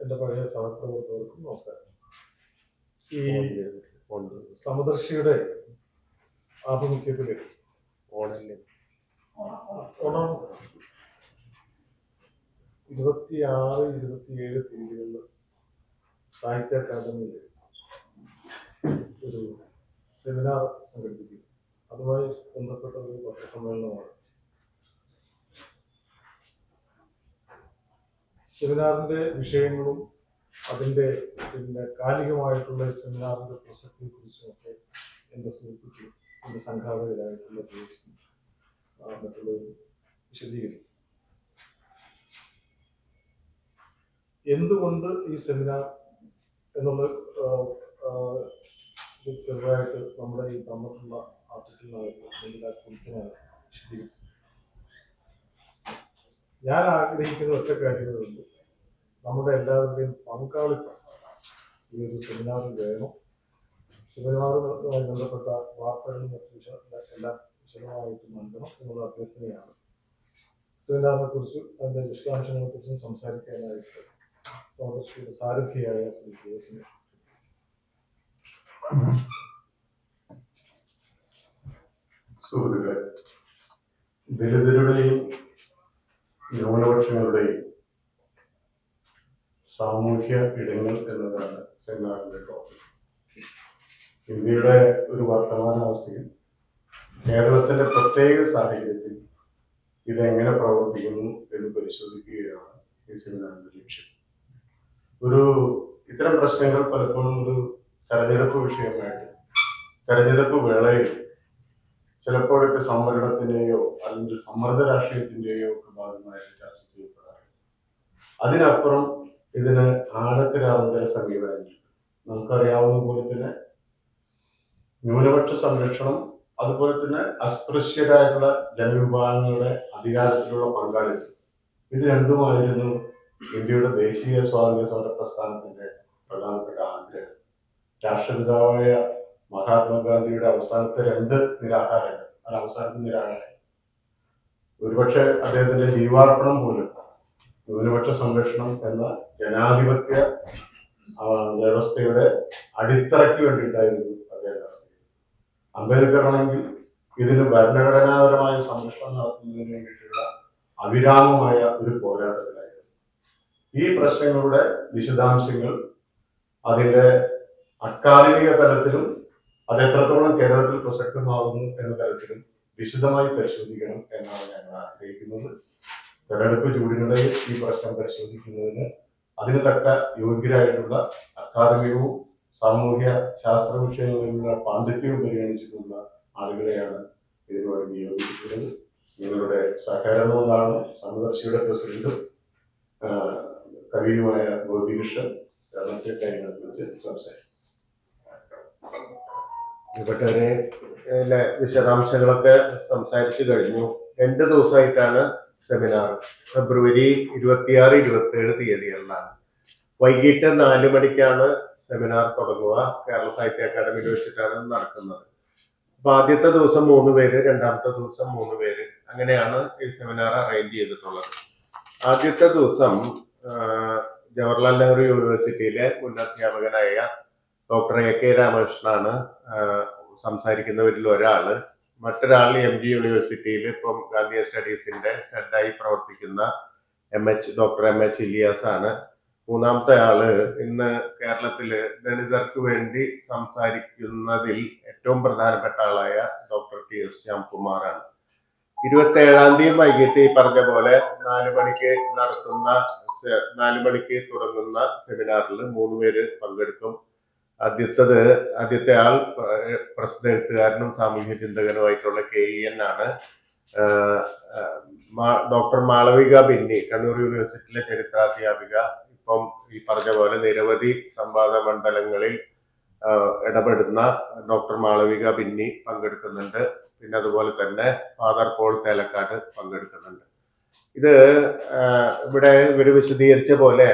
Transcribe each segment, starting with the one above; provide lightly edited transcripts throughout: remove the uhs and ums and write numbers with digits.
എൻ്റെ പഴയ സഹപ്രവർത്തകർക്കും നമസ്കാരം. ഈ സമദർശിയുടെ ആഭിമുഖ്യത്തിൽ ഓണം 26, 27 തീയതികളിൽ സാഹിത്യ അക്കാദമിയിൽ ഒരു സെമിനാർ സംഘടിപ്പിക്കും. അതുമായി ബന്ധപ്പെട്ട ഒരു പത്രസമ്മേളനമാണ്. സെമിനാറിന്റെ വിഷയങ്ങളും അതിൻ്റെ കാലികമായിട്ടുള്ള സെമിനാറിന്റെ പ്രസക്തിയെ കുറിച്ചുമൊക്കെ എൻ്റെ സുഹൃത്തുക്കളും എൻ്റെ സംഘാടകരായിട്ടുള്ള മറ്റുള്ളവരും വിശദീകരിക്കും. എന്തുകൊണ്ട് ഈ സെമിനാർ എന്നുള്ള ചെറുതായിട്ട് നമ്മുടെ ഈ തന്നിട്ടുള്ള ആർട്ടിക്കിളിനകത്ത് കുറിക്കാനാണ് വിശദീകരിച്ചു. ഞാൻ ആഗ്രഹിക്കുന്ന ഒറ്റ കാര്യങ്ങളുണ്ട്. നമ്മുടെ എല്ലാവരുടെയും പങ്കാളിത്തം ഈ ഒരു സെമിനാറിൽ വേണം. സെമിനാറുമായി ബന്ധപ്പെട്ട വാർത്തകളും എല്ലാം വിശദമായിട്ട് നൽകണം എന്നുള്ള അഭ്യർത്ഥനയാണ്. സെമിനാറിനെ കുറിച്ചും അതിന്റെ വിശദാംശങ്ങളെ കുറിച്ചും സംസാരിക്കാനായിട്ട് സമദർശിയുടെ സാരഥിയായ ശ്രീ ജോസിനെ സുഹൃത്തുക്കളെ, ദലിതരുടെയും ന്യൂനപക്ഷങ്ങളുടെയും സാമൂഹ്യ ഇടങ്ങൾ എന്നതാണ് സെമിനാറിന്റെ ടോപ്പിക്. ഇന്ത്യയുടെ ഒരു വർത്തമാനാവസ്ഥയിൽ കേരളത്തിന്റെ പ്രത്യേക സാഹചര്യത്തിൽ ഇതെങ്ങനെ പ്രവർത്തിക്കുന്നു എന്ന് പരിശോധിക്കുകയാണ് ഈ സെമിനാറിന്റെ ലക്ഷ്യം. ഇത്തരം പ്രശ്നങ്ങൾ പലപ്പോഴും ഒരു തെരഞ്ഞെടുപ്പ് വിഷയമായിട്ട് തെരഞ്ഞെടുപ്പ് വേളയിൽ ചിലപ്പോഴൊക്കെ സംവരണത്തിന്റെയോ അല്ലെങ്കിൽ സമ്മർദ്ദ രാഷ്ട്രീയത്തിന്റെയോ ഒക്കെ ഭാഗമായിട്ട് ചർച്ച ചെയ്യപ്പെടാറുണ്ട്. അതിനപ്പുറം ഇതിന് ആഴത്തിലാവുന്ന ചില സമീപനങ്ങൾ നമുക്കറിയാവുന്ന പോലെ തന്നെ ന്യൂനപക്ഷ സംരക്ഷണം, അതുപോലെ തന്നെ അസ്പൃശ്യരായിട്ടുള്ള ജനവിഭാഗങ്ങളുടെ അധികാരത്തിലുള്ള പങ്കാളിത്തം, ഇത് രണ്ടുമായിരുന്നു ഇന്ത്യയുടെ ദേശീയ സ്വാതന്ത്ര്യ സമര പ്രസ്ഥാനത്തിന്റെ പ്രധാനപ്പെട്ട ആഗ്രഹം. രാഷ്ട്രപിതാവായ മഹാത്മാഗാന്ധിയുടെ അവസാനത്തെ അവസാനത്തെ നിരാഹാരം ഒരുപക്ഷെ അദ്ദേഹത്തിന്റെ ജീവാർപ്പണം പോലും ന്യൂനപക്ഷ സംരക്ഷണം എന്ന ജനാധിപത്യ വ്യവസ്ഥയുടെ അടിത്തറയ്ക്ക് വേണ്ടിയിട്ടായിരുന്നു അദ്ദേഹം നടത്തിയത്. അംബേദ്കറാണെങ്കിൽ ഇതിന് ഭരണഘടനാപരമായ സംരക്ഷണം നടത്തുന്നതിന് വേണ്ടിയിട്ടുള്ള അവിരാമമായ ഒരു പോരാട്ടത്തിലായിരുന്നു. ഈ പ്രശ്നങ്ങളുടെ വിശദാംശങ്ങൾ അതിന്റെ അക്കാദമിക തലത്തിലും അത് എത്രത്തോളം കേരളത്തിൽ പ്രസക്തമാകുന്നു എന്ന തലത്തിലും വിശദമായി പരിശോധിക്കണം എന്നാണ് ഞങ്ങൾ ആഗ്രഹിക്കുന്നത്. തെരഞ്ഞെടുപ്പ് ചൂടിനിടയിൽ ഈ പ്രശ്നം പരിശോധിക്കുന്നതിന് അതിന് തക്ക യോഗ്യരായിട്ടുള്ള അക്കാദമികവും സാമൂഹ്യ ശാസ്ത്ര വിഷയങ്ങളിലുള്ള പാണ്ഡിത്യവും പരിഗണിച്ചിട്ടുള്ള ആളുകളെയാണ് ഇതിനോട് നിയോഗിച്ചിട്ടുള്ളത്. നിങ്ങളുടെ സഹകരണം എന്നാണ് സമദർശിയുടെ പ്രസിഡന്റും കവിയുമായ ഗോപികൃഷ്ണൻ കേരളത്തെ കാര്യങ്ങളെക്കുറിച്ച് സംസാരിക്കും. ഇവരുടെ വിശദാംശങ്ങളൊക്കെ സംസാരിച്ചു കഴിഞ്ഞു. 2 ദിവസമായിട്ടാണ് സെമിനാർ. ഫെബ്രുവരി 26, 27 തീയതികളിലാണ്. വൈകിട്ട് 4 മണിക്കാണ് സെമിനാർ തുടങ്ങുക. കേരള സാഹിത്യ അക്കാദമിയിൽ വെച്ചിട്ടാണ് നടക്കുന്നത്. അപ്പൊ ആദ്യത്തെ ദിവസം 3 പേര്, രണ്ടാമത്തെ ദിവസം 3 പേര്, അങ്ങനെയാണ് ഈ സെമിനാർ അറേഞ്ച് ചെയ്തിട്ടുള്ളത്. ആദ്യത്തെ ദിവസം ജവഹർലാൽ നെഹ്റു യൂണിവേഴ്സിറ്റിയിലെ മുൻ അധ്യാപകനായ ഡോക്ടർ AK രാമകൃഷ്ണനാണ് സംസാരിക്കുന്നവരിൽ ഒരാള്. മറ്റൊരാൾ MG യൂണിവേഴ്സിറ്റിയിൽ ഇപ്പം ഗാന്ധിയ സ്റ്റഡീസിന്റെ ഹെഡായി പ്രവർത്തിക്കുന്ന ഡോക്ടർ MH ഇലിയാസ് ആണ്. മൂന്നാമത്തെ ആള് ഇന്ന് കേരളത്തില് ദളിതർക്ക് വേണ്ടി സംസാരിക്കുന്നതിൽ ഏറ്റവും പ്രധാനപ്പെട്ട ആളായ ഡോക്ടർ TS ശ്യാംകുമാറാണ്. 27-ാം തീയതി വൈകിട്ട് ഈ പറഞ്ഞ പോലെ 4 മണിക്ക് തുടങ്ങുന്ന സെമിനാറിൽ 3 പേര് പങ്കെടുക്കും. ആദ്യത്തെ ആൾ പ്രസിദ്ധ എഴുത്തുകാരനും സാമൂഹ്യ ചിന്തകനുമായിട്ടുള്ള KEN ആണ്. ഡോക്ടർ മാളവിക ബിന്നി, കണ്ണൂർ യൂണിവേഴ്സിറ്റിയിലെ ചരിത്രാധ്യാപിക, ഇപ്പം ഈ പറഞ്ഞ പോലെ നിരവധി സംവാദ മണ്ഡലങ്ങളിൽ ഇടപെടുന്ന ഡോക്ടർ മാളവിക ബിന്നി പങ്കെടുക്കുന്നുണ്ട്. പിന്നെ അതുപോലെ തന്നെ ഫാദർ പോൾ തേലക്കാട് പങ്കെടുക്കുന്നുണ്ട്. ഇത് ഇവിടെ ഇവർ വിശദീകരിച്ച പോലെ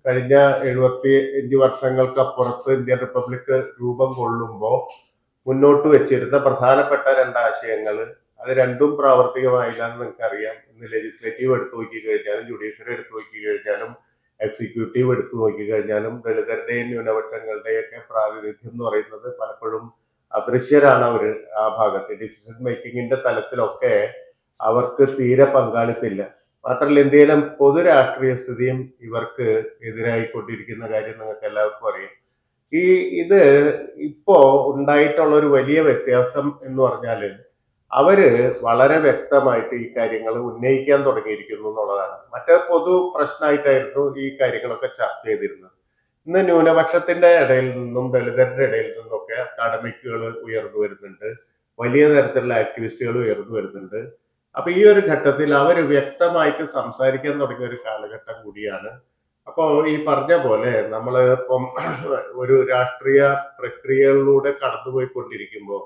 കഴിഞ്ഞ 75 വർഷങ്ങൾക്കപ്പുറത്ത് ഇന്ത്യൻ റിപ്പബ്ലിക് രൂപം കൊള്ളുമ്പോൾ മുന്നോട്ട് വെച്ചിരുന്ന പ്രധാനപ്പെട്ട 2 ആശയങ്ങൾ, അത് രണ്ടും പ്രാവർത്തികമായില്ല എന്ന് നിങ്ങൾക്കറിയാം. ഇന്ന് ലെജിസ്ലേറ്റീവ് എടുത്തു നോക്കി കഴിഞ്ഞാലും ജുഡീഷ്യറി എടുത്തു നോക്കി കഴിഞ്ഞാലും എക്സിക്യൂട്ടീവ് എടുത്തു നോക്കിക്കഴിഞ്ഞാലും ദളിതരുടെയും ന്യൂനപക്ഷങ്ങളുടെയും ഒക്കെ പ്രാതിനിധ്യം എന്ന് പറയുന്നത് പലപ്പോഴും അദൃശ്യരാണ് അവര് ആ ഭാഗത്ത്. ഡിസിഷൻ മേക്കിങ്ങിന്റെ തലത്തിലൊക്കെ അവർക്ക് തീരെ പങ്കാളിത്തില്ല. മാത്രമല്ല ഇന്ത്യയിലെ പൊതു രാഷ്ട്രീയ സ്ഥിതിയും ഇവർക്ക് എതിരായിക്കൊണ്ടിരിക്കുന്ന കാര്യം നിങ്ങൾക്ക് എല്ലാവർക്കും അറിയാം. ഈ ഇത് ഇപ്പോ ഉണ്ടായിട്ടുള്ള ഒരു വലിയ വ്യത്യാസം എന്ന് പറഞ്ഞാല് അവര് വളരെ വ്യക്തമായിട്ട് ഈ കാര്യങ്ങൾ ഉന്നയിക്കാൻ തുടങ്ങിയിരിക്കുന്നു എന്നുള്ളതാണ്. മറ്റേ പൊതു പ്രശ്നമായിട്ടായിരുന്നു ഈ കാര്യങ്ങളൊക്കെ ചർച്ച ചെയ്തിരുന്നത്. ഇന്ന് ന്യൂനപക്ഷത്തിന്റെ ഇടയിൽ നിന്നും ദളിതരുടെ ഇടയിൽ നിന്നൊക്കെ അക്കാഡമിക്കുകൾ ഉയർന്നു വരുന്നുണ്ട്, വലിയ തരത്തിലുള്ള ആക്ടിവിസ്റ്റുകൾ ഉയർന്നു വരുന്നുണ്ട്. അപ്പൊ ഈ ഒരു ഘട്ടത്തിൽ അവർ വ്യക്തമായിട്ട് സംസാരിക്കാൻ തുടങ്ങിയ ഒരു കാലഘട്ടം കൂടിയാണ്. അപ്പോ ഈ പറഞ്ഞ പോലെ നമ്മൾ ഇപ്പം ഒരു രാഷ്ട്രീയ പ്രക്രിയകളിലൂടെ കടന്നുപോയിക്കൊണ്ടിരിക്കുമ്പോൾ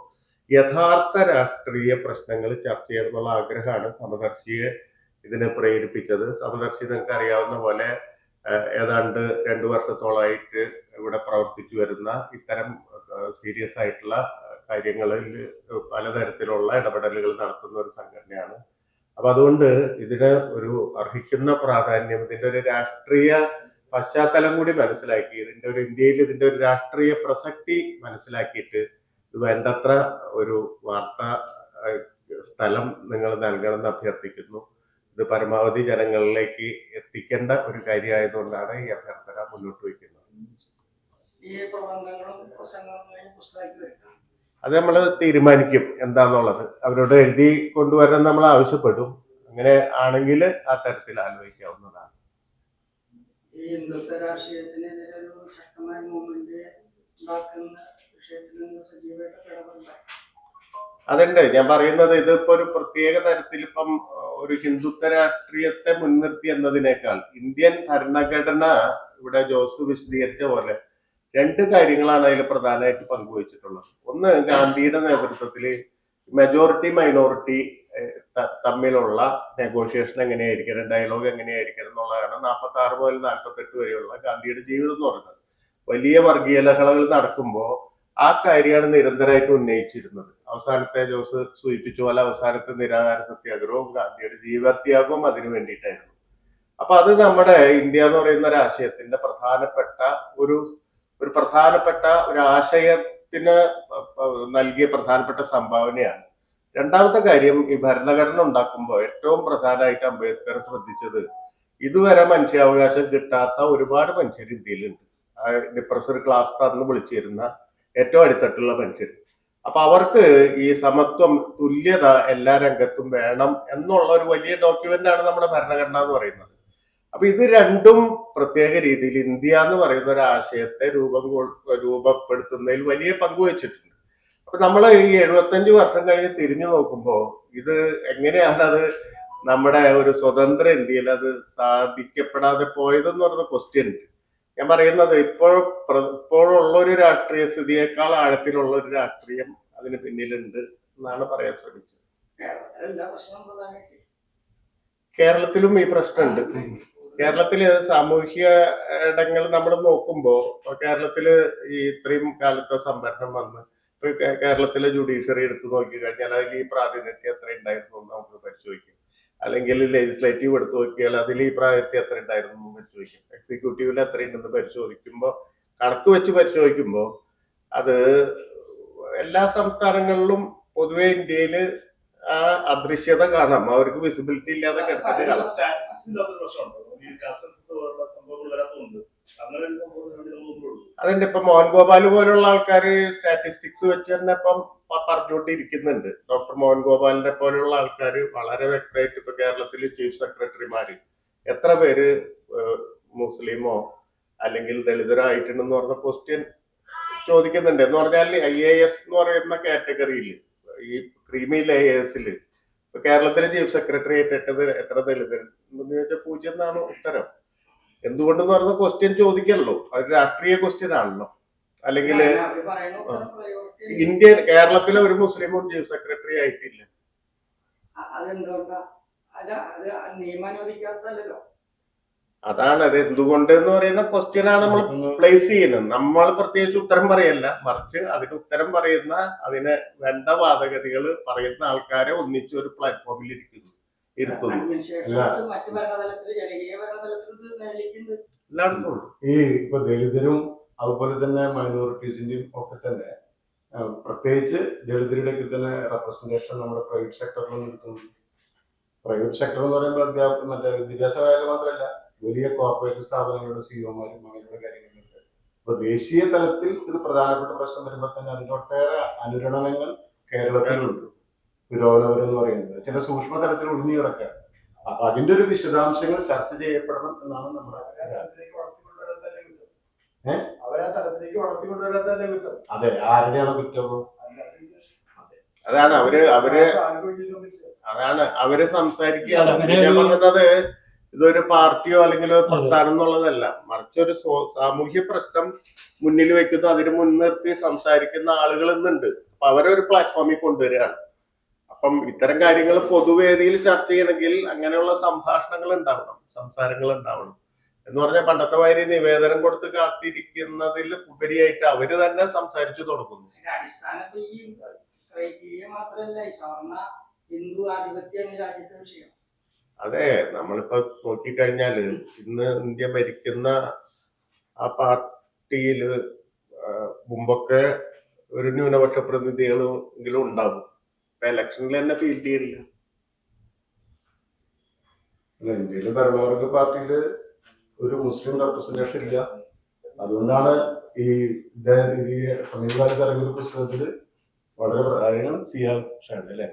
യഥാർത്ഥ രാഷ്ട്രീയ പ്രശ്നങ്ങൾ ചർച്ച ചെയ്യണമെന്നുള്ള ആഗ്രഹമാണ് സമദർശിയെ ഇതിനെ പ്രേരിപ്പിച്ചത്. സമദർശി നിങ്ങൾക്ക് അറിയാവുന്ന പോലെ ഏതാണ്ട് 2 വർഷത്തോളമായിട്ട് ഇവിടെ പ്രവർത്തിച്ചു വരുന്ന ഇത്തരം സീരിയസ് ആയിട്ടുള്ള കാര്യങ്ങളിൽ പലതരത്തിലുള്ള ഇടപെടലുകൾ നടത്തുന്ന ഒരു സംഘടനയാണ്. അപ്പൊ അതുകൊണ്ട് ഇതിന് ഒരു അർഹിക്കുന്ന പ്രാധാന്യം, ഇതിന്റെ ഒരു രാഷ്ട്രീയ പശ്ചാത്തലം കൂടി മനസ്സിലാക്കി, ഇതിന്റെ ഒരു ഇന്ത്യയിൽ ഇതിന്റെ ഒരു രാഷ്ട്രീയ പ്രസക്തി മനസ്സിലാക്കിയിട്ട് ഇത് വേണ്ടത്ര ഒരു വാർത്താ സ്ഥലം നിങ്ങൾ നൽകണമെന്ന് അഭ്യർത്ഥിക്കുന്നു. ഇത് പരമാവധി ജനങ്ങളിലേക്ക് എത്തിക്കേണ്ട ഒരു കാര്യമായതുകൊണ്ടാണ് ഈ അഭ്യർത്ഥന മുന്നോട്ട് വയ്ക്കുന്നത്. അത് നമ്മൾ തീരുമാനിക്കും എന്താന്നുള്ളത്. അവരോട് എഴുതി കൊണ്ടുവരാൻ നമ്മൾ ആവശ്യപ്പെടും. അങ്ങനെ ആണെങ്കിൽ ആ തരത്തിൽ ആലോചിക്കാവുന്നതാണ്. ഈ ഹിന്ദുത്വ രാഷ്ട്രീയത്തിനെതിരെ ഒരു ശക്തമായ മൂവ്മെന്റ് ഉണ്ടാക്കുന്ന വിഷയത്തിൽ സജീവമായിട്ട് ഇടപെടൽ. അതുണ്ട്. ഞാൻ പറയുന്നത് ഇതിപ്പോ ഒരു പ്രത്യേക തരത്തിൽ ഇപ്പം ഒരു ഹിന്ദുത്വ രാഷ്ട്രീയത്തെ മുൻനിർത്തി എന്നതിനേക്കാൾ ഇന്ത്യൻ ഭരണഘടന ഇവിടെ ജോസ് വിശദീകരിച്ച പോലെ 2 കാര്യങ്ങളാണ് അതിൽ പ്രധാനമായിട്ട് പങ്കുവച്ചിട്ടുള്ളത്. ഒന്ന്, ഗാന്ധിയുടെ നേതൃത്വത്തിൽ മെജോറിറ്റി മൈനോറിറ്റി തമ്മിലുള്ള നെഗോഷിയേഷൻ എങ്ങനെയായിരിക്കണം, ഡയലോഗ് എങ്ങനെയായിരിക്കണം എന്നുള്ളതാണ് 46 മുതൽ 48 വരെയുള്ള ഗാന്ധിയുടെ ജീവിതം എന്ന് പറയുന്നത്. വലിയ വർഗീയ ലഹളകൾ നടക്കുമ്പോൾ ആ കാര്യമാണ് നിരന്തരമായിട്ട് ഉന്നയിച്ചിരുന്നത്. അവസാനത്തെ ജോസ് സൂചിപ്പിച്ച പോലെ അവസാനത്തെ നിരാഹാര സത്യാഗ്രഹവും ഗാന്ധിയുടെ ജീവത്യാഗവും അതിനു വേണ്ടിയിട്ടായിരുന്നു. അപ്പൊ അത് നമ്മുടെ ഇന്ത്യ എന്ന് പറയുന്ന ഒരു ആശയത്തിന്റെ പ്രധാനപ്പെട്ട ഒരു പ്രധാനപ്പെട്ട ഒരു ആശയത്തിന് നൽകിയ പ്രധാനപ്പെട്ട സംഭാവനയാണ്. രണ്ടാമത്തെ കാര്യം, ഈ ഭരണഘടന ഉണ്ടാക്കുമ്പോൾ ഏറ്റവും പ്രധാനമായിട്ട് അംബേദ്കർ ശ്രദ്ധിച്ചത് ഇതുവരെ മനുഷ്യാവകാശം കിട്ടാത്ത ഒരുപാട് മനുഷ്യർ ഇന്ത്യയിലുണ്ട്. ഡിപ്രസർ ക്ലാസ് തന്ന് വിളിച്ചിരുന്ന ഏറ്റവും അടിത്തട്ടുള്ള മനുഷ്യർ. അപ്പൊ അവർക്ക് ഈ സമത്വം, തുല്യത എല്ലാ രംഗത്തും വേണം എന്നുള്ള ഒരു വലിയ ഡോക്യുമെന്റ് ആണ് നമ്മുടെ ഭരണഘടന എന്ന് പറയുന്നത്. അപ്പൊ ഇത് രണ്ടും പ്രത്യേക രീതിയിൽ ഇന്ത്യ എന്ന് പറയുന്ന ഒരു ആശയത്തെ രൂപപ്പെടുത്തുന്നതിൽ വലിയ പങ്ക് വഹിച്ചിട്ടുണ്ട്. അപ്പൊ നമ്മൾ ഈ 75 വർഷം കഴിഞ്ഞ് തിരിഞ്ഞു നോക്കുമ്പോൾ ഇത് എങ്ങനെയാണ് അത് നമ്മുടെ ഒരു സ്വതന്ത്ര ഇന്ത്യയിൽ അത് സാധിക്കപ്പെടാതെ പോയതെന്ന് പറഞ്ഞ ക്വസ്റ്റ്യൻ ഉണ്ട്. ഞാൻ പറയുന്നത് ഇപ്പോഴുള്ള ഒരു രാഷ്ട്രീയ സ്ഥിതിയേക്കാൾ ആഴത്തിലുള്ള ഒരു രാഷ്ട്രീയം അതിന് പിന്നിലുണ്ട് എന്നാണ് പറയാൻ ശ്രമിച്ചത്. കേരളത്തിലും ഈ പ്രശ്നമുണ്ട്. കേരളത്തില് സാമൂഹ്യ ഇടങ്ങൾ നമ്മൾ നോക്കുമ്പോൾ കേരളത്തില് ഈ ഇത്രയും കാലത്തെ സംവരണം വന്ന് കേരളത്തിലെ ജുഡീഷ്യറി എടുത്തു നോക്കി കഴിഞ്ഞാൽ അതിൽ ഈ പ്രാതിനിധ്യം എത്ര ഉണ്ടായിരുന്നു എന്ന് നമുക്ക് പരിശോധിക്കും. അല്ലെങ്കിൽ ലെജിസ്ലേറ്റീവ് എടുത്തു നോക്കിയാൽ അതിൽ ഈ പ്രാതിനിധ്യം എത്ര ഉണ്ടായിരുന്നു എന്ന് പരിശോധിക്കും. എക്സിക്യൂട്ടീവിൽ എത്രയുണ്ടെന്ന് പരിശോധിക്കുമ്പോൾ, കണക്ക് വെച്ച് പരിശോധിക്കുമ്പോൾ അത് എല്ലാ സംസ്ഥാനങ്ങളിലും പൊതുവെ ഇന്ത്യയില് ആ അദൃശ്യത കാണാം. അവർക്ക് വിസിബിലിറ്റി ഇല്ലാതെ കിടക്കുന്നത് കാണാം. അതിന്റെ ഇപ്പൊ മോഹൻ ഗോപാൽ പോലുള്ള ആൾക്കാര് സ്റ്റാറ്റിസ്റ്റിക്സ് വെച്ച് തന്നെ ഇപ്പം പറഞ്ഞുകൊണ്ടിരിക്കുന്നുണ്ട്. ഡോക്ടർ മോഹൻ ഗോപാലിനെ പോലുള്ള ആൾക്കാര് വളരെ വ്യക്തമായിട്ട് ഇപ്പൊ കേരളത്തില് ചീഫ് സെക്രട്ടറിമാര് എത്ര പേര് മുസ്ലിമോ അല്ലെങ്കിൽ ദളിതരോ ആയിട്ടുണ്ടെന്ന് പറഞ്ഞ ക്വസ്റ്റ്യൻ ചോദിക്കുന്നുണ്ട്. എന്ന് പറഞ്ഞാൽ IAS എന്ന് പറയുന്ന കാറ്റഗറിയിൽ ഈ ക്രീമി ലേയേഴ്സില് കേരളത്തിലെ ചീഫ് സെക്രട്ടറി ആയിട്ടിട്ടത് എത്ര ദളിതർ എന്ന് ചോദിച്ചാൽ 0 എന്നാണ് ഉത്തരം. എന്തുകൊണ്ടെന്ന് പറഞ്ഞ ക്വസ്റ്റ്യൻ ചോദിക്കല്ലോ, അത് രാഷ്ട്രീയ ക്വസ്റ്റ്യൻ ആണല്ലോ. അല്ലെങ്കിൽ കേരളത്തിലെ ഒരു മുസ്ലിമും ചീഫ് സെക്രട്ടറി ആയിട്ടില്ല. അതാണ് അത് എന്തുകൊണ്ട് എന്ന് പറയുന്ന ക്വസ്റ്റ്യൻ ആണ് നമ്മൾ പ്ലേസ് ചെയ്യുന്നത്. നമ്മൾ പ്രത്യേകിച്ച് ഉത്തരം പറയല്ല, മറിച്ച് അതിന് ഉത്തരം പറയുന്ന, അതിന് വേണ്ട വാദഗതികൾ പറയുന്ന ആൾക്കാരെ ഒന്നിച്ച് ഒരു പ്ലാറ്റ്ഫോമിൽ ഇരുത്തുന്നു. എല്ലായിടത്തും ഉണ്ട്. ഈ ഇപ്പൊ ദളിതരും അതുപോലെ തന്നെ മൈനോറിറ്റീസിന്റെയും ഒക്കെ തന്നെ പ്രത്യേകിച്ച് ദളിതരുടെ ഒക്കെ തന്നെ റെപ്രസെന്റേഷൻ നമ്മുടെ പ്രൈവറ്റ് സെക്ടറിലും എടുക്കുന്നുണ്ട്. പ്രൈവറ്റ് സെക്ടർ എന്ന് പറയുമ്പോൾ മറ്റേ വിദ്യാഭ്യാസ മേഖല മാത്രമല്ല, വലിയ കോർപ്പറേറ്റ് സ്ഥാപനങ്ങളുടെ സിഇഒമാരും അങ്ങനെയുള്ള കാര്യങ്ങളുണ്ട്. അപ്പൊ ദേശീയ തലത്തിൽ ഇത് പ്രധാനപ്പെട്ട പ്രശ്നം വരുമ്പോൾ തന്നെ അതിന്റെ ഒട്ടേറെ അനുരണനങ്ങൾ കേരളത്തിലുണ്ട്. പുരോഗമനം എന്ന് പറയുന്നത് ചില സൂക്ഷ്മ തലത്തിൽ ഒഴിഞ്ഞു കിടക്കുകയാണ്. അപ്പൊ അതിന്റെ ഒരു വിശദാംശങ്ങൾ ചർച്ച ചെയ്യപ്പെടണം എന്നാണ് നമ്മുടെ അതെ. ആരുടെയാണ് കുറ്റം? അതാണ് അവര് സംസാരിക്കുകയാണ്. ഞാൻ പറഞ്ഞത് ഇതൊരു പാർട്ടിയോ അല്ലെങ്കിൽ ഒരു പ്രസ്ഥാനം എന്നുള്ളതല്ല, മറിച്ച് ഒരു സാമൂഹ്യ പ്രശ്നം മുന്നിൽ വെക്കുന്നു, അതിന് മുൻനിർത്തി സംസാരിക്കുന്ന ആളുകൾ ഇന്നുണ്ട്. അപ്പൊ അവരൊരു പ്ലാറ്റ്ഫോമിൽ കൊണ്ടുവരികയാണ്. അപ്പം ഇത്തരം കാര്യങ്ങൾ പൊതുവേദിയിൽ ചർച്ച ചെയ്യണമെങ്കിൽ അങ്ങനെയുള്ള സംഭാഷണങ്ങൾ ഉണ്ടാവണം, സംസാരങ്ങൾ ഉണ്ടാവണം. എന്ന് പറഞ്ഞാൽ പണ്ടത്തെ മാതിരി നിവേദനം കൊടുത്ത് കാത്തിരിക്കുന്നതിൽ ഉപരിയായിട്ട് അവര് തന്നെ സംസാരിച്ചു തുടങ്ങുന്നു. അതെ, നമ്മളിപ്പോ നോക്കിക്കഴിഞ്ഞാല് ഇന്ന് ഇന്ത്യ ഭരിക്കുന്ന ആ പാർട്ടിയില് മുമ്പൊക്കെ ഒരു ന്യൂനപക്ഷ പ്രതിനിധികളെങ്കിലും ഉണ്ടാകും. ഇപ്പൊ ഇലക്ഷനിൽ തന്നെ ഫീൽഡ് ചെയ്യില്ല. ഇന്ത്യയിലെ ഭരണവർഗ പാർട്ടിയില് ഒരു മുസ്ലിം റെപ്രസെന്റേഷൻ ഇല്ല. അതുകൊണ്ടാണ് ഈ സമീപകാലത്ത് ഇറങ്ങിയ പുസ്തകത്തില് വളരെ പ്രധാനം സിയാൽ ഷാൻ അല്ലെ,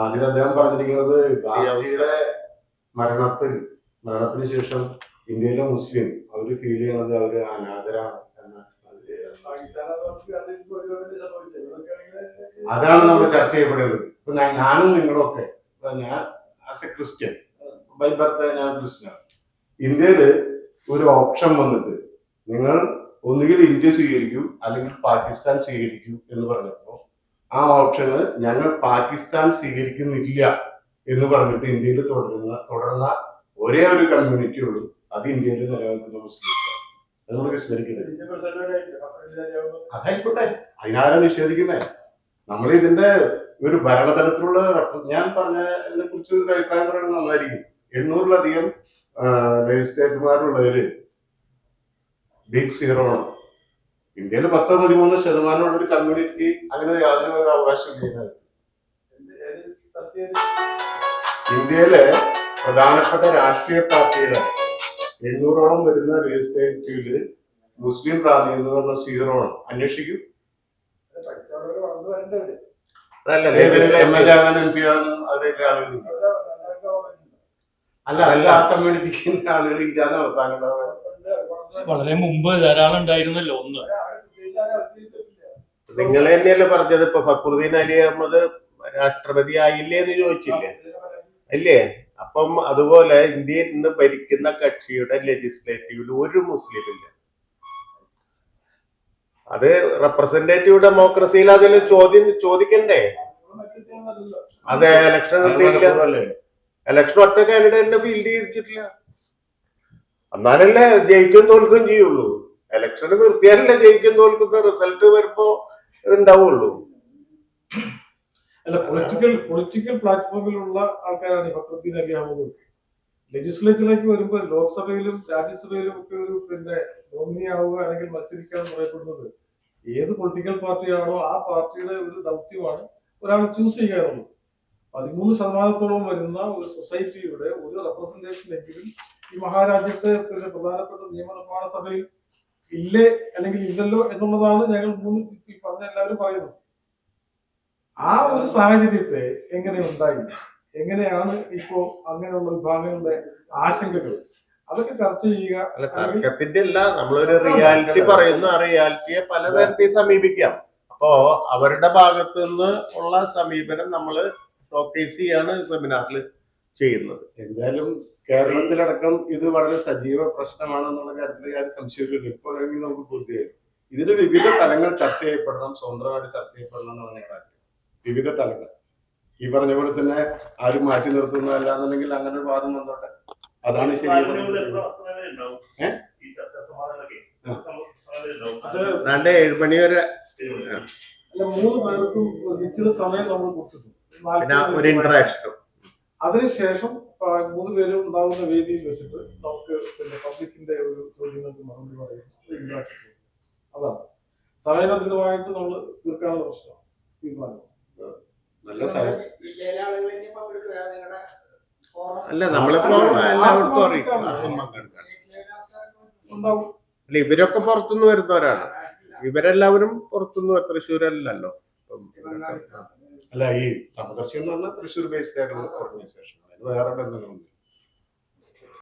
ആദ്യം അദ്ദേഹം പറഞ്ഞിരിക്കുന്നത് ഗാന്ധിജിയുടെ മരണത്തിന് ശേഷം ഇന്ത്യയിലെ മുസ്ലിം അവര് ഫീൽ ചെയ്യണത് അവര് അനാഥരാണ് എന്ന. അതാണ് നമ്മൾ ചർച്ച ചെയ്യപ്പെടുന്നത്. ഇപ്പൊ ഞാനും നിങ്ങളൊക്കെ, ഞാൻ as a Christian, by birth ഞാൻ ക്രിസ്ത്യനാണ്. ഇന്ത്യയില് ഒരു ഓപ്ഷൻ വന്നിട്ട് നിങ്ങൾ ഒന്നുകിൽ ഇന്ത്യ സ്വീകരിക്കൂ അല്ലെങ്കിൽ പാകിസ്ഥാൻ സ്വീകരിക്കൂ എന്ന് പറഞ്ഞപ്പോ ആ ഓപ്ഷന് ഞങ്ങൾ പാകിസ്ഥാൻ സ്വീകരിക്കുന്നില്ല എന്ന് പറഞ്ഞിട്ട് ഇന്ത്യയിൽ തുടർന്ന ഒരേ ഒരു കമ്മ്യൂണിറ്റി ഉള്ളൂ, അത് ഇന്ത്യയിൽ നിലനിൽക്കുന്ന മുസ്ലിംസാണ്. അത് നമ്മൾ വിസ്മരിക്കുന്നത്. അതായിക്കോട്ടെ, അതിനാരാ നിഷേധിക്കുന്നത്? നമ്മൾ ഇതിന്റെ ഒരു ഭരണതലത്തിലുള്ള ഞാൻ പറഞ്ഞതിനെ കുറിച്ച് ഒരു അഭിപ്രായം പറയുന്നത് നന്നായിരിക്കും. 800-ലധികം ലെജിസ്ലേറ്റർമാരുള്ളതില് ബിഗ് സീറോ ആണ്. ഇന്ത്യയിൽ 10-13% ഉള്ള ഒരു കമ്മ്യൂണിറ്റി അങ്ങനെ യാതൊരു അവകാശമില്ല. ഇന്ത്യയിലെ പ്രധാനപ്പെട്ട രാഷ്ട്രീയ പാർട്ടിയുടെ 800ഓളം വരുന്ന ലെജിസ്ലേറ്റീവില് മുസ്ലിം പ്രാതിനിധ്യം എന്ന് പറഞ്ഞ സീറോ ആണ്. അന്വേഷിക്കും. MLA ആകാൻ MP ആകാനും അതിലെ ആളുകളില്ല. അല്ല ആ കമ്മ്യൂണിറ്റിക്ക് ആളുകൾ ഇല്ലാതെ നടത്താനുണ്ടാവുക. വളരെ മുമ്പ് ധാരാളം ഉണ്ടായിരുന്നല്ലോ. ഒന്ന് നിങ്ങൾ തന്നെയല്ലേ പറഞ്ഞത്, ഇപ്പൊ ഫക്രുദ്ദീൻ അലി അഹമ്മദ് രാഷ്ട്രപതി ആയില്ലേ എന്ന് ചോദിച്ചില്ലേ അല്ലേ? അപ്പം അതുപോലെ ഇന്ത്യയിൽ ഇന്ന് ഭരിക്കുന്ന കക്ഷിയുടെ ലെജിസ്ലേറ്റീവിൽ ഒരു മുസ്ലിം ഇല്ല. അത് റെപ്രസെന്റേറ്റീവ് ഡെമോക്രസിയിൽ അതിൽ ചോദിക്കണ്ടേ? അതെ, ഇലക്ഷൻ നിർത്തിയിട്ടില്ല. ഇലക്ഷൻ ഒറ്റ കാൻഡിഡേറ്റിനെ ഫീൽഡ് ചെയ്തിട്ടില്ല. എന്നാലല്ലേ ജയിക്കും തോൽക്കുകയും ചെയ്യുള്ളൂ. ഇലക്ഷൻ നിർത്തിയാലല്ലേ ജയിക്കും തോൽക്കുന്ന റിസൾട്ട് വരുമ്പോ ഇതുണ്ടാവുള്ളൂ. അല്ല, പൊളിറ്റിക്കൽ പ്ലാറ്റ്ഫോമിലുള്ള ആൾക്കാരാണ് ഫക്രുദ്ദീൻ അലി അഹമ്മദ്. ലെജിസ്ലേച്ചറിലേക്ക് വരുമ്പോൾ ലോക്സഭയിലും രാജ്യസഭയിലും ഒക്കെ ഒരു നോമിനി ആവുക അല്ലെങ്കിൽ മത്സരിക്കുക എന്ന് പറയപ്പെടുന്നത് ഏത് പൊളിറ്റിക്കൽ പാർട്ടിയാണോ ആ പാർട്ടിയുടെ ഒരു ദൗത്യമാണ് ഒരാൾ ചൂസ് ചെയ്യാറുള്ളത്. 13% വരുന്ന ഒരു സൊസൈറ്റിയുടെ ഒരു റെപ്രസെന്റേഷൻ എങ്കിലും ഈ മഹാരാജ്യത്തെ പ്രധാനപ്പെട്ട നിയമനിർമ്മാണ സഭയിൽ ഇല്ലേ അല്ലെങ്കിൽ ഇല്ലല്ലോ എന്നുള്ളതാണ് ഞങ്ങൾ ഈ പറഞ്ഞ എല്ലാവരും പറയുന്നത്. ആ ഒരു സാഹചര്യത്തെ എങ്ങനെ ഉണ്ടായി, എങ്ങനെയാണ് ഇപ്പോ അങ്ങനെയുള്ള വിഭാഗങ്ങളുടെ ആശങ്കകൾ, അതൊക്കെ ചർച്ച ചെയ്യുക. തർക്കത്തിന്റെ അല്ല, നമ്മളൊരു റിയാലിറ്റി പറയുന്നു. ആ റിയാലിറ്റിയെ പലതരത്തിൽ സമീപിക്കാം. അപ്പോ അവരുടെ ഭാഗത്തു നിന്ന് ഉള്ള സമീപനം നമ്മള് ഷോക്കേസ് ചെയ്യാണ് സെമിനാറിൽ ചെയ്യുന്നത്. എന്തായാലും കേരളത്തിലടക്കം ഇത് വളരെ സജീവ പ്രശ്നമാണെന്നുള്ള കാര്യത്തിൽ ഞാൻ സംശയമില്ല. ഇപ്പോൾ നമുക്ക് ബോധ്യമായി ഇതിന് വിവിധ തലങ്ങൾ ചർച്ച ചെയ്യപ്പെടണം, സ്വതന്ത്രമായിട്ട് ചർച്ച ചെയ്യപ്പെടണം എന്നാണ് കാര്യം. വിവിധ തലങ്ങൾ ഈ പറഞ്ഞ പോലെ തന്നെ ആരും മാറ്റി നിർത്തുന്നതല്ല എന്നുണ്ടെങ്കിൽ അങ്ങനെ ഒരു വാദം വന്നോട്ടെ, അതാണ് ശരി. 7 മണി വരെ അല്ല, 3 പേർക്കും നിശ്ചിത സമയം നമ്മൾ കൊടുത്തിട്ടുണ്ട്. ഒരു ഇന്ററാക്ഷനും അതിനുശേഷം മൂന്ന് പേരും ഉണ്ടാവുന്ന വേദിയിൽ വെച്ചിട്ട് നമുക്ക് പിന്നെ പബ്ലിക്കിന്റെ ഒരു ചോദ്യങ്ങൾക്ക് മറുപടി പറയുന്നു. അതാണ് സമയബന്ധിതമായിട്ട് നമ്മൾ തീർക്കാനുള്ള പ്രശ്നം തീരുമാനം. നല്ല സഹായം. ജില്ലയിലെ ആളുകൾ ഇനി പങ്കെടുക്കുക നിങ്ങളുടെ അല്ല നമ്മളിപ്പോ എല്ലാവർക്കും അറിയിക്കാം ഉണ്ടാവും. അല്ല ഇവരൊക്കെ പുറത്തുനിന്ന് വരുന്നവരാണ്. ഇവരെല്ലാവരും പുറത്തുനിന്ന് തൃശ്ശൂരല്ലല്ലോ. അല്ല ഈ സമദർശി എന്ന് പറഞ്ഞാൽ തൃശ്ശൂർ ബേസ്ഡ് ആയിട്ടുള്ള ഓർഗനൈസേഷൻ, അതിന് വേറെ ബന്ധങ്ങളൊന്നും